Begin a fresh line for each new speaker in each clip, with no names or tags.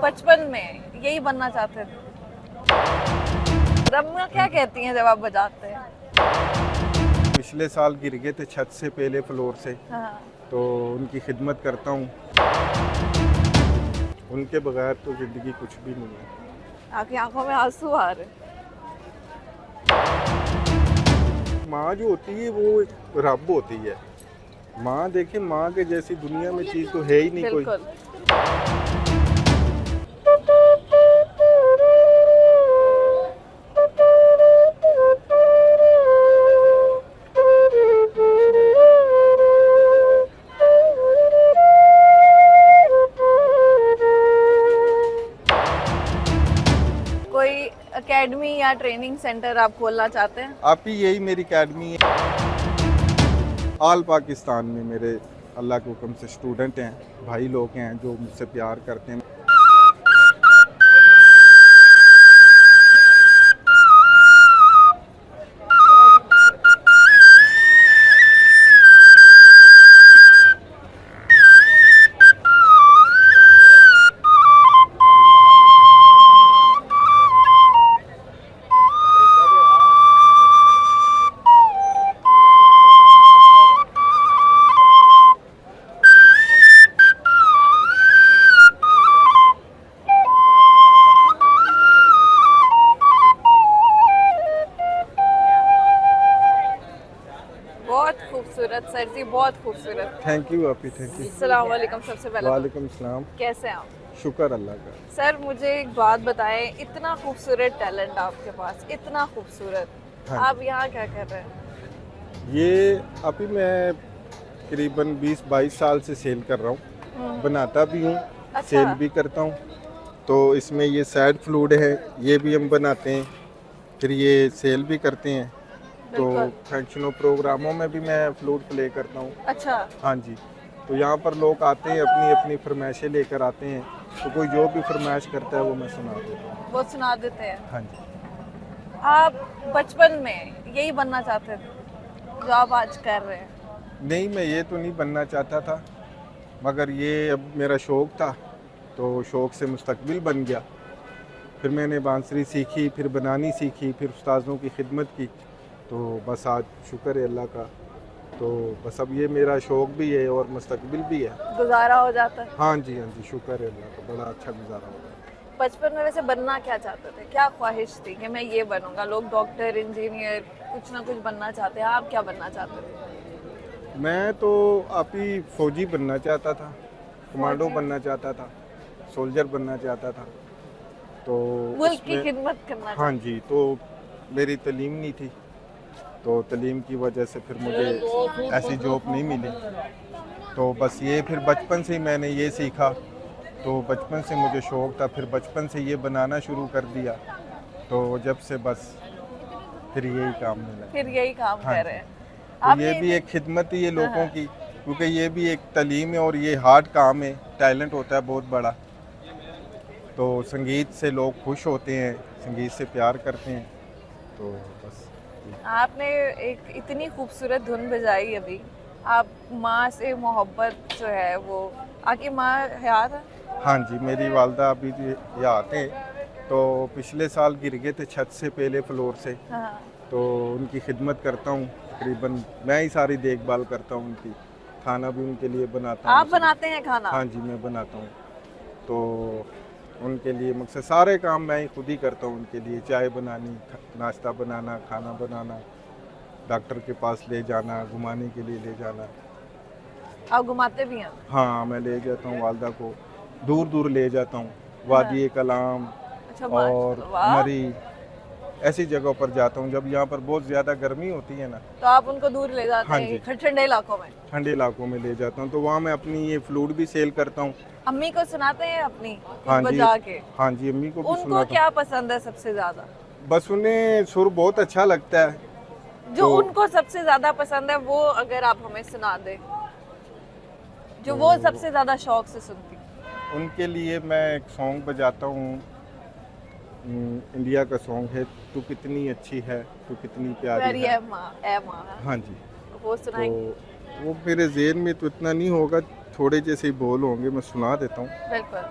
बचपन में यही बनना चाहते थे? रम्या क्या कहती हैं जब आप बजाते हैं?
पिछले साल गिर गए थे छत से पहले फ्लोर से,
हाँ।
तो उनकी खिदमत करता हूँ। उनके बगैर तो ज़िंदगी कुछ भी नहीं है।
आपकी आंखों में आंसू आ रहे।
माँ जो होती है वो एक रब होती है। माँ देखे, माँ के जैसी दुनिया में चीज़ तो है ही नहीं कोई।
बिल्कुल। कोई एकेडमी या ट्रेनिंग सेंटर आप खोलना चाहते हैं?
आप ही यही मेरी अकेडमी है। ऑल पाकिस्तान में मेरे अल्लाह के हुक्म से स्टूडेंट हैं, भाई लोग हैं जो मुझसे प्यार करते हैं।
बहुत खूबसूरत सर जी, बहुत खूबसूरत।
थैंक यू आपी, थैंक यू।
अस्सलाम वालेकुम। सबसे पहले तो
वालेकुम सलाम।
कैसे हैं आप?
शुक्र अल्लाह का।
सर मुझे एक बात बताएं, इतना खूबसूरत टैलेंट आपके पास, इतना खूबसूरत,
हाँ।
आप यहाँ क्या कर रहे हैं?
ये अभी मैं करीबन 20-22 साल से सेल कर रहा हूँ। बनाता भी हूँ,
अच्छा।
सेल भी करता हूँ। तो इसमें ये सैड फ्लूड है, ये भी हम बनाते हैं, फिर ये सेल भी करते हैं। तो
बिल्कुल।
फंक्शनों प्रोग्रामों में भी मैं फ्लूट प्ले करता हूँ।
अच्छा।
हाँ जी। तो यहाँ पर लोग आते हैं, अपनी अपनी फरमाइशें लेकर आते हैं, तो कोई जो भी फरमाइश करता है वो मैं सुना देता हूँ।
वो सुना देते हैं।
हाँ जी।
आप बचपन में यही बनना चाहते थे जो आप आज कर रहे हैं?
नहीं, मैं ये तो नहीं बनना चाहता था, मगर ये अब मेरा शौक़ था, तो शौक़ से मुस्तकबिल बन गया। फिर मैंने बांसुरी सीखी, फिर बनानी सीखी, फिर उस्तादों की खिदमत की, तो बस आज शुक्र है अल्लाह का। तो बस अब ये मेरा शौक़ भी है और मुस्तकबिल भी है।
गुजारा हो जाता है।
हाँ जी, हाँ जी, शुक्र है अल्लाह का, बड़ा अच्छा गुजारा हो गया।
बचपन में वैसे बनना क्या चाहते थे? क्या ख्वाहिश थी कि मैं ये बनूंगा? लोग डॉक्टर, इंजीनियर, कुछ ना कुछ बनना चाहते हैं, आप क्या बनना चाहते थे?
मैं तो आप ही फ़ौजी बनना चाहता था, कमांडो
फौजी?
बनना चाहता था, सोल्जर बनना चाहता था। तो
मुल्क की
उसमें
खिदमत करना
हाँ जी, तो मेरी तलीम नहीं थी, तो तलीम की वजह से फिर मुझे ऐसी जॉब नहीं मिली। तो बस ये फिर बचपन से ही मैंने ये सीखा, तो बचपन से मुझे शौक़ था, फिर बचपन से ये बनाना शुरू कर दिया, तो जब से बस फिर यही काम मिला।
फिर यही काम
हाँ
कर
जी।
रहे हैं।
तो
आपने
ये भी एक खिदमत ही है लोगों
हाँ।
की, क्योंकि ये भी एक तालीम है और ये हार्ड काम है, टैलेंट होता है बहुत बड़ा। तो संगीत से लोग खुश होते हैं, संगीत से प्यार करते हैं, तो बस।
आपने एक इतनी खूबसूरत धुन बजाई अभी। आप माँ से मोहब्बत जो है वो, आपकी माँ हयात है?
हाँ जी, मेरी वालदा अभी यहाँ थे, तो पिछले साल गिर गए थे छत से पहले फ्लोर से,
हाँ।
तो उनकी खिदमत करता हूँ। तकरीबन मैं ही सारी देखभाल करता हूँ उनकी, खाना भी उनके लिए बनाता हूँ।
आप बनाते हैं खाना?
हाँ जी, मैं बनाता हूँ। तो उनके लिए मकसद सारे काम मैं ही खुद ही करता हूँ उनके लिए, चाय बनानी, नाश्ता बनाना, खाना बनाना, डॉक्टर के पास ले जाना, घुमाने के लिए ले जाना।
आप घुमाते भी हैं?
हाँ, मैं ले जाता हूँ वालदा को, दूर दूर ले जाता हूँ, वादी कलाम
अच्छा,
और
माशाल्लाह।
मरी, ऐसी जगहों पर जाता हूँ जब यहाँ पर बहुत ज़्यादा गर्मी होती है ना।
तो आप उनको दूर ले जाते
हाँ
हैं
जी।
ठंडे इलाकों में?
ठंडे इलाकों में ले जाता हूँ, तो वहाँ मैं अपनी ये फ्लूट भी सेल करता हूँ।
अम्मी को सुनाते हैं अपनी
हाँ जी,
बजा के?
हाँ जी, अम्मी को भी
उनको
सुनाता
क्या पसंद है सबसे ज्यादा?
हूँ। बस उन्हें सुर बहुत अच्छा लगता है।
जो
तो
उनको सबसे ज्यादा पसंद है वो अगर आप हमें सुना दें, जो वो सबसे ज्यादा शौक से सुनती।
उनके लिए मैं एक सॉन्ग बजाता हूँ, इंडिया का सॉन्ग है, तू कितनी अच्छी है, तू कितनी प्यारी है।
ए माँ।
हाँ जी।
वो
तो
सुनाएंगे?
वो मेरे ज़हन में तो इतना नहीं होगा, थोड़े जैसे ही बोल होंगे, मैं सुना देता हूँ।
बिल्कुल।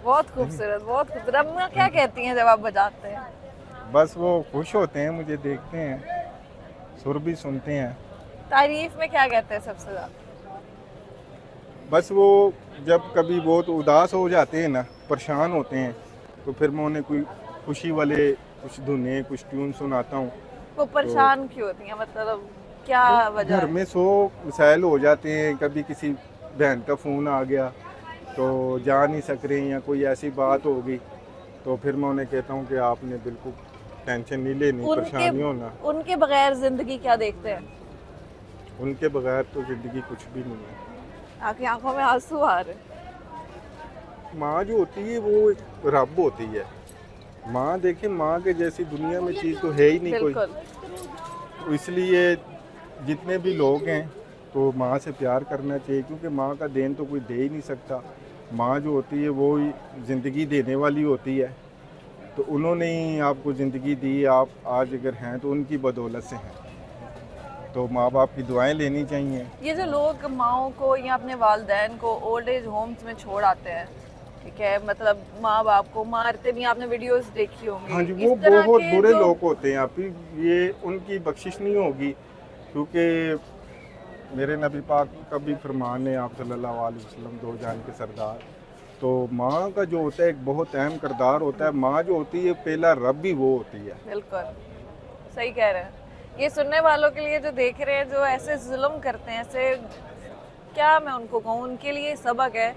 बहुत खूबसूरत, बहुत खूबसूरत। अम्मा क्या कहती हैं जब आप बजाते हैं?
बस वो खुश होते हैं, मुझे देखते हैं, सुर भी सुनते हैं।
तारीफ में क्या कहते हैं सबसे ज्यादा?
बस वो जब कभी बहुत उदास हो जाते हैं ना, परेशान होते हैं, तो फिर मैं उन्हें कोई खुशी वाले कुछ धुनें, कुछ ट्यून सुनाता हूँ।
वो परेशान क्यों होती हैं, मतलब क्या वजह
घर
है?
में 100 मसाइल हो जाते हैं, कभी किसी बहन का फ़ोन आ गया तो जा नहीं सक रहे हैं, या कोई ऐसी बात हो गई, तो फिर मैं उन्हें कहता हूँ कि आपने बिल्कुल टेंशन नहीं लेनी,
उनके
परेशान नहीं होना।
उनके बगैर जिंदगी क्या देखते हैं?
उनके बगैर तो ज़िंदगी कुछ भी नहीं है।
आपकी आंखों में आंसू आ रहे हैं।
माँ जो होती है वो एक रब होती है। माँ देखिए, माँ के जैसी दुनिया में चीज़ तो है ही नहीं कोई।
बिल्कुल।
तो इसलिए जितने भी लोग हैं तो माँ से प्यार करना चाहिए, क्योंकि माँ का देन तो कोई दे ही नहीं सकता। माँ जो होती है वो ही ज़िंदगी देने वाली होती है। तो उन्होंने ही आपको ज़िंदगी दी, आप आज अगर हैं तो उनकी बदौलत से हैं। तो माँ बाप की दुआएं लेनी चाहिए।
ये जो लोग माओ को या अपने वालिदैन को ओल्ड एज होम्स में छोड़ आते हैं, ठीक है, मतलब माँ बाप को मारते भी, आपने वीडियोस देखी होंगी।
हाँ जी,
इस
वो
तरह
बहुत
के
बुरे
जो
लोग होते हैं। आप ये उनकी बख्शिश नहीं होगी, क्योंकि मेरे नबी पाक का भी फरमान है, आप सल्लल्लाहु अलैहि वसल्लम दो जान के सरदार। तो माँ का जो होता है एक बहुत अहम किरदार होता है। माँ जो होती है पहला रब भी वो होती है।
बिल्कुल सही कह रहे हैं। ये सुनने वालों के लिए जो देख रहे हैं, जो ऐसे जुल्म करते हैं, ऐसे, क्या मैं उनको कहूँ, उनके लिए सबक है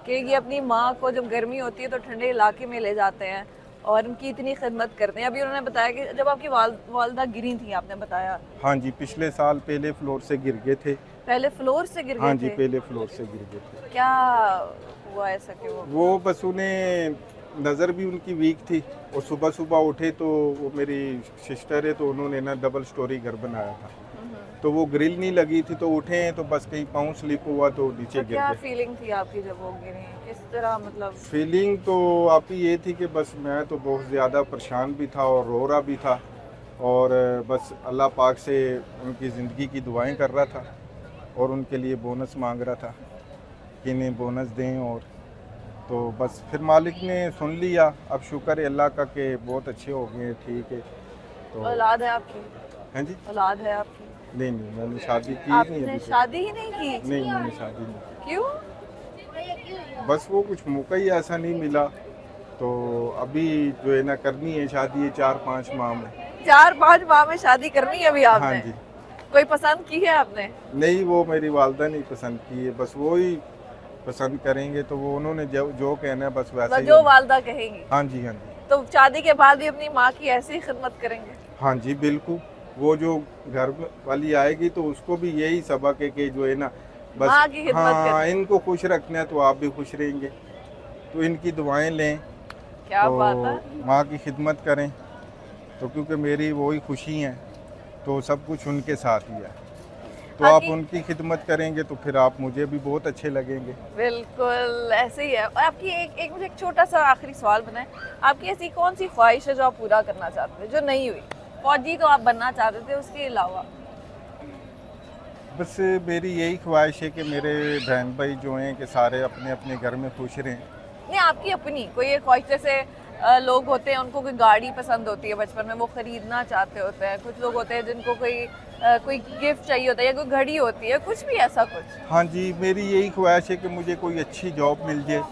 कि ये अपनी माँ को जब गर्मी होती है तो ठंडे इलाके में ले जाते हैं और उनकी इतनी खिदमत करते हैं। अभी उन्होंने बताया कि जब आपकी वालदा गिरी थी, आपने बताया
हाँ जी, पिछले साल पहले फ्लोर से गिर गए थे।
पहले फ्लोर से गिर
हाँ
गए
जी,
थे।
पहले फ्लोर से गिर गए थे।
क्या हुआ ऐसा कि
वो बस उन्हें नज़र भी उनकी वीक थी, और सुबह सुबह उठे तो वो मेरी सिस्टर है, तो उन्होंने ना डबल स्टोरी घर बनाया था, तो वो ग्रिल नहीं लगी थी, तो उठे तो बस कहीं पाँव स्लिप हुआ तो नीचे
तो
गिर
क्या
गए।
फीलिंग थी आपकी जब वो गिरी, किस तरह, मतलब?
फीलिंग तो आपकी ये थी कि बस मैं तो बहुत ज़्यादा परेशान भी था और रो रहा भी था, और बस अल्लाह पाक से उनकी ज़िंदगी की दुआएं कर रहा था, और उनके लिए बोनस मांग रहा था कि इन्हें बोनस दें। और तो बस फिर मालिक ने सुन लिया। अब शुक्र है अल्लाह का कि बहुत अच्छे हो गए, ठीक है। तो
औलाद है आपकी?
हाँ जी,
औलाद है आपकी?
नहीं नहीं, मैंने शादी की नहीं
आपने
अभी तक।
शादी ही नहीं की?
नहीं, मैंने शादी नहीं
क्यों?
की। बस वो कुछ मौका ही ऐसा नहीं मिला, तो अभी जो है ना करनी है शादी है 4-5 माह में।
4-5 माह में शादी करनी है अभी
हाँ
आपने?
जी।
कोई पसंद की है आपने?
नहीं, वो मेरी वालदा ने पसंद की है, बस वो ही पसंद करेंगे, तो वो उन्होंने जो कहना है बस वैसा
मतलब
ही
जो
होगा।
वालदा कहेंगी।
हाँ जी, हाँ जी।
तो शादी के बाद भी अपनी माँ की ऐसी ही खिदमत करेंगे?
हाँ जी, बिल्कुल। वो जो घर वाली आएगी तो उसको भी यही सबक है कि जो है ना, बस
माँ की खिदमत
हाँ,
करनी।
इनको खुश रखना है तो आप भी खुश रहेंगे, तो इनकी दुआएं लें,
क्या
तो
बात है।
माँ की खिदमत करें, तो क्योंकि मेरी वही खुशी हैं, तो सब कुछ उनके साथ ही है। तो आप
बाकी-
उनकी खिदमत करेंगे तो फिर आप मुझे भी बहुत अच्छे लगेंगे।
बिल्कुल ऐसे ही है। और आपकी एक मुझे एक छोटा सा आखिरी सवाल बनाए, आपकी ऐसी कौन सी ख्वाहिश है जो आप पूरा करना चाहते थे, जो नहीं हुई? फौजी तो आप बनना चाहते थे, उसके अलावा?
बस मेरी यही ख्वाहिश है कि मेरे बहन भाई जो हैं कि सारे अपने अपने घर में खुश रहें।
नहीं, आपकी अपनी कोई एक ख्वाहिश, जैसे लोग होते हैं उनको कोई गाड़ी पसंद होती है बचपन में, वो खरीदना चाहते होते हैं। कुछ लोग होते हैं जिनको कोई गिफ्ट चाहिए होता है, या कोई घड़ी होती है, कुछ भी ऐसा कुछ?
हाँ जी, मेरी यही ख्वाहिश है कि मुझे कोई अच्छी जॉब मिल जाए,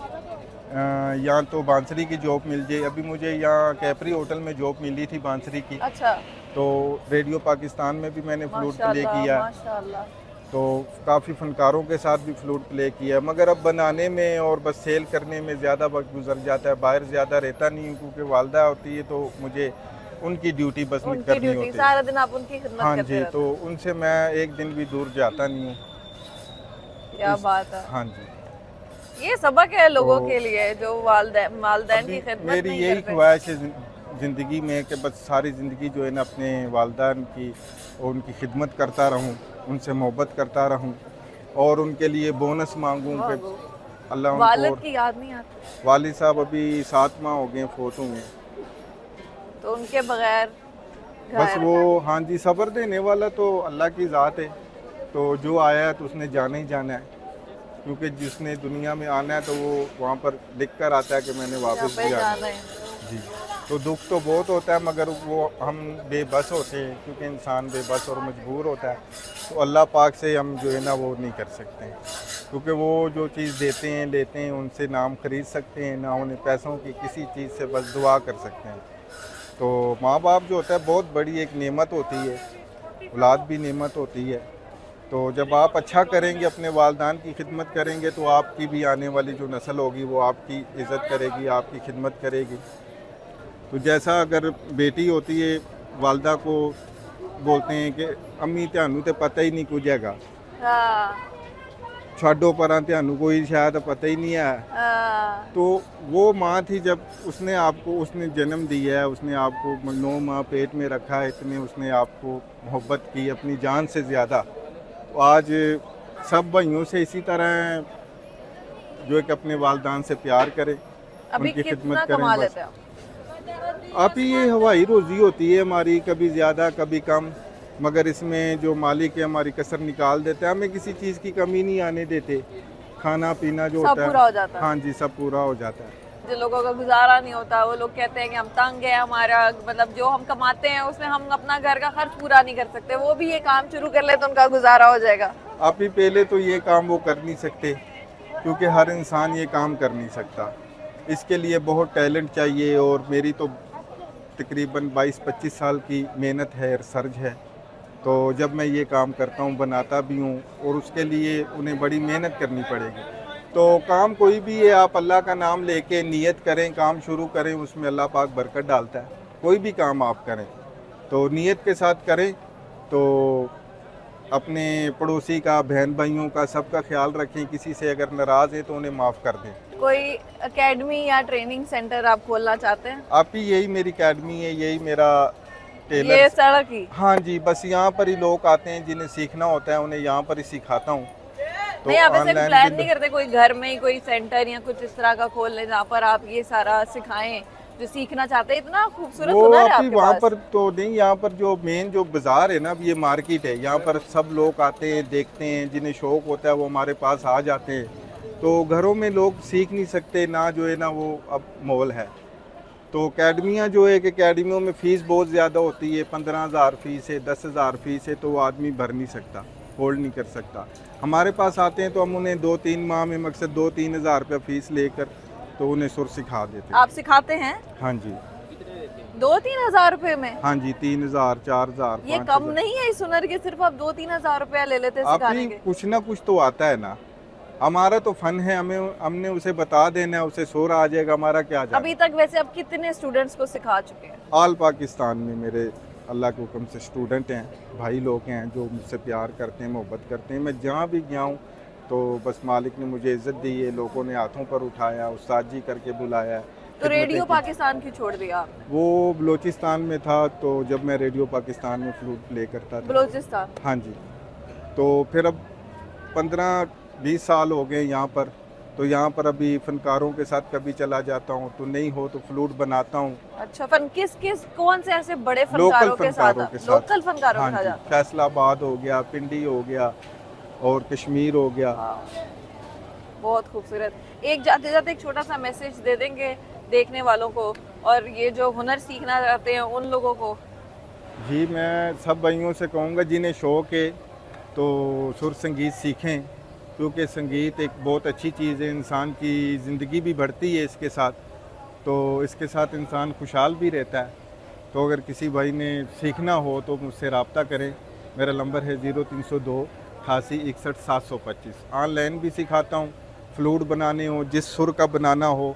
या तो बांसुरी की जॉब मिल जाए। अभी मुझे यहाँ कैपरी होटल में जॉब मिली थी बांसुरी की,
अच्छा।
तो रेडियो पाकिस्तान में भी मैंने फ्लूट प्ले
माशाल्लाह,
किया,
माशाल्लाह।
तो काफ़ी फ़नकारों के साथ भी फ्लूट प्ले किया, मगर अब बनाने में और बस सेल करने में ज़्यादा वक्त गुजर जाता है, बाहर ज़्यादा रहता नहीं हूँ, क्योंकि वालदा होती है तो मुझे उनकी ड्यूटी बस
उनकी
करनी
ड्यूटी,
होती है।
सारा दिन आप उनकी खिदमत
हाँ
करते
जी,
रहते
तो उनसे मैं एक दिन भी दूर जाता नहीं हूँ।
हैं। क्या बात है।
हाँ जी,
ये सबक है लोगों
तो
के लिए जो वालदैन की
अभी
खिदमत
मेरी
नहीं
यही
करते।
ख्वाहिश है ज़िंदगी में कि बस सारी ज़िंदगी जो है ना अपने वालदान की और उनकी खिदमत करता रहूं, उनसे मोहब्बत करता रहूं, और उनके लिए बोनस मांगूं कि अल्लाह
वालिद
उनको।
की याद नहीं आती?
वालिद साहब अभी 7 माह हो गए फोत हुए।
तो उनके बगैर
बस
घर।
वो, हाँ जी, सब्र देने वाला तो अल्लाह की ज़ात है, तो जो आया है तो उसने जाना ही जाना है। क्योंकि जिसने दुनिया में आना है तो वो वहाँ पर लिख कर आता है कि मैंने
यहाँ
वापस
पे
भी आना
जाना
है।
है।
जी, तो दुख तो बहुत होता है, मगर वो हम बेबस होते हैं, क्योंकि इंसान बेबस और मजबूर होता है। तो अल्लाह पाक से हम जो है ना वो नहीं कर सकते हैं, क्योंकि वो जो चीज़ देते हैं लेते हैं, उनसे ना हम खरीद सकते हैं, ना उन्हें पैसों की किसी चीज़ से बस दुआ कर सकते हैं। तो माँ बाप जो होता है बहुत बड़ी एक नेमत होती है, औलाद भी नेमत होती है। तो जब आप अच्छा करेंगे, अपने वालिदैन की खिदमत करेंगे, तो आपकी भी आने वाली जो नस्ल होगी वो आपकी इज़्ज़त करेगी, आपकी खिदमत करेगी। तो जैसा अगर बेटी होती है, वालदा को बोलते हैं कि अम्मी ਤੁਹਾਨੂੰ ਤੇ पता ही नहीं कुछ हैगा,
हाँ
ਛੱਡੋ ਪਰਾਂ ਤੁਹਾਨੂੰ कोई शायद पता ही नहीं है।
हाँ
तो वो माँ थी, जब उसने आपको उसने जन्म दिया है, उसने आपको 9 माह पेट में रखा है, इतने उसने आपको मोहब्बत की अपनी जान से ज़्यादा। तो आज सब भाइयों से इसी तरह जो है कि अपने वालिदैन से प्यार करें,
अभी
उनकी
कितना
खिदमत करें।
कमा
बस
लेते हैं आप?
आप ही ये हवाई रोज़ी होती है हमारी, कभी ज़्यादा कभी कम, मगर इसमें जो मालिक है हमारी कसर निकाल देता है, हमें किसी चीज़ की कमी नहीं आने देते। खाना पीना जो
सब
होता
पूरा हो
है,
जाता है।
हाँ जी, सब पूरा हो जाता है।
जो लोगों का गुजारा नहीं होता, वो लोग कहते हैं कि हम तंग है, हमारा मतलब जो हम कमाते हैं उसमें हम अपना घर का खर्च पूरा नहीं कर सकते, वो भी ये काम शुरू कर ले तो उनका गुजारा हो जाएगा।
आप ही पहले तो ये काम वो कर नहीं सकते, क्योंकि हर इंसान ये काम कर नहीं सकता, इसके लिए बहुत टैलेंट चाहिए। और मेरी तो तकरीबन 22-25 साल की मेहनत है, रिसर्च है। तो जब मैं ये काम करता हूँ, बनाता भी हूँ, और उसके लिए उन्हें बड़ी मेहनत करनी पड़ेगी। तो काम कोई भी है, आप अल्लाह का नाम लेके नियत करें, काम शुरू करें, उसमें अल्लाह पाक बरकत डालता है। कोई भी काम आप करें तो नियत के साथ करें, तो अपने पड़ोसी का, बहन भाइयों का, सबका ख्याल रखें। किसी से अगर नाराज़ है तो उन्हें माफ़ कर दें।
कोई एकेडमी या ट्रेनिंग सेंटर आप खोलना चाहते हैं?
आप ही, यही मेरी अकेडमी है, यही मेरा
ये
टेलर।
सड़क ही?
हाँ जी, बस यहाँ पर ही लोग आते हैं जिन्हें सीखना होता है, उन्हें यहाँ पर ही सिखाता हूँ। तो
नहीं, आप ऐसे
ऑनलाइन
प्लान
भी
नहीं करते कोई घर में ही कोई सेंटर या कुछ इस तरह का खोल ले जहाँ पर आप ये सारा सिखाएं जो सीखना चाहते हैं? इतना खूबसूरत
वो
हुनर है
आप ही
आपके
वहाँ
पास।
पर तो नहीं, यहाँ पर जो मेन जो बाज़ार है ना, अब ये मार्केट है, यहाँ पर सब लोग आते हैं, देखते हैं, जिन्हें शौक़ होता है वो हमारे पास आ जाते हैं। तो घरों में लोग सीख नहीं सकते ना, जो है ना वो अब माहौल है। तो अकेडमियाँ जो है कि अकेडमियों में फ़ीस बहुत ज़्यादा होती है, 15,000 फ़ीस है, 10,000 फ़ीस है, तो वो आदमी भर नहीं सकता, होल्ड नहीं कर सकता। हमारे पास आते हैं तो हम उन्हें 2-3 माह में मकसद 2-3 हज़ार रुपये फ़ीस लेकर तो उन्हें सुर सिखा देते हैं।
आप सिखाते हैं
हाँ जी,
2-3 हजार रुपए में?
हाँ जी, 3,000, 4,000,
ये
5,000।
कम नहीं है इस हुनर के? सिर्फ आप 2-3 हजार रुपया ले लेते हैं
आप
सिखाने
ही
के?
कुछ ना कुछ तो आता है ना, हमारा तो फन है, हमने उसे बता देना है, उसे शोर आ जाएगा, हमारा क्या जाएगा।
अभी तक वैसे आप कितने स्टूडेंट्स को सिखा चुके हैं?
ऑल पाकिस्तान में मेरे अल्लाह के हुक्म से स्टूडेंट हैं, भाई लोग हैं जो मुझसे प्यार करते हैं, मोहब्बत करते हैं। मैं जहाँ भी गया हूँ तो बस मालिक ने मुझे इज़्ज़त दी है, लोगों ने हाथों पर उठाया, उस्ताद जी करके बुलाया।
तो रेडियो
खिदमतें की।
पाकिस्तान क्यों छोड़ दिया आपने?
वो बलूचिस्तान में था, तो जब मैं रेडियो पाकिस्तान में फ्लूट प्ले करता था।
बलूचिस्तान?
हाँ जी, तो फिर अब 15-20 साल हो गए यहाँ पर। तो यहाँ पर अभी फनकारों के साथ कभी चला जाता हूँ, तो नहीं हो तो फ्लूट बनाता हूँ।
अच्छा, कौन से ऐसे बड़े
लोकल
फनकारों के साथ?
फनकारों के साथ।
लोकल फनकारों
हाँ
के साथ
जी,
जाते
फैसलाबाद हो गया, पिंडी हो गया और कश्मीर हो गया।
हैं? हाँ, बहुत खूबसूरत। एक जाते जाते एक छोटा सा मैसेज दे देंगे देखने वालों को, और ये जो हुनर सीखना चाहते हैं उन लोगों को?
जी, मैं सब भाइयों से कहूँगा जिन्हें शौक़ है तो सुर संगीत सीखें, क्योंकि संगीत एक बहुत अच्छी चीज़ है, इंसान की ज़िंदगी भी बढ़ती है इसके साथ, तो इसके साथ इंसान खुशहाल भी रहता है। तो अगर किसी भाई ने सीखना हो तो मुझसे रब्ता करें। मेरा नंबर है 0302 88 61 725। ऑनलाइन भी सिखाता हूँ, फ्लूट बनाने हो, जिस सुर का बनाना हो,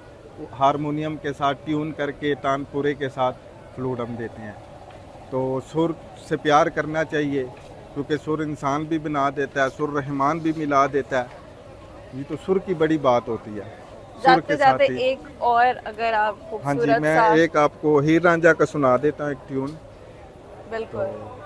हारमोनियम के साथ ट्यून करके तानपुरे के साथ फ्लूट हम देते हैं। तो सुर से प्यार करना चाहिए, क्योंकि सुर इंसान भी बना देता है, सुर रहमान भी मिला देता है। ये तो सुर की बड़ी बात होती है। सुर
जाते
के साथ
जाते
ही।
एक और अगर आप
हाँ जी,
खूबसूरत
मैं
सा।
एक आपको हीर रांझा का सुना देता हूँ, एक ट्यून।
बिल्कुल।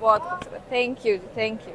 बहुत खूबसूरत, थैंक यू जी, थैंक यू।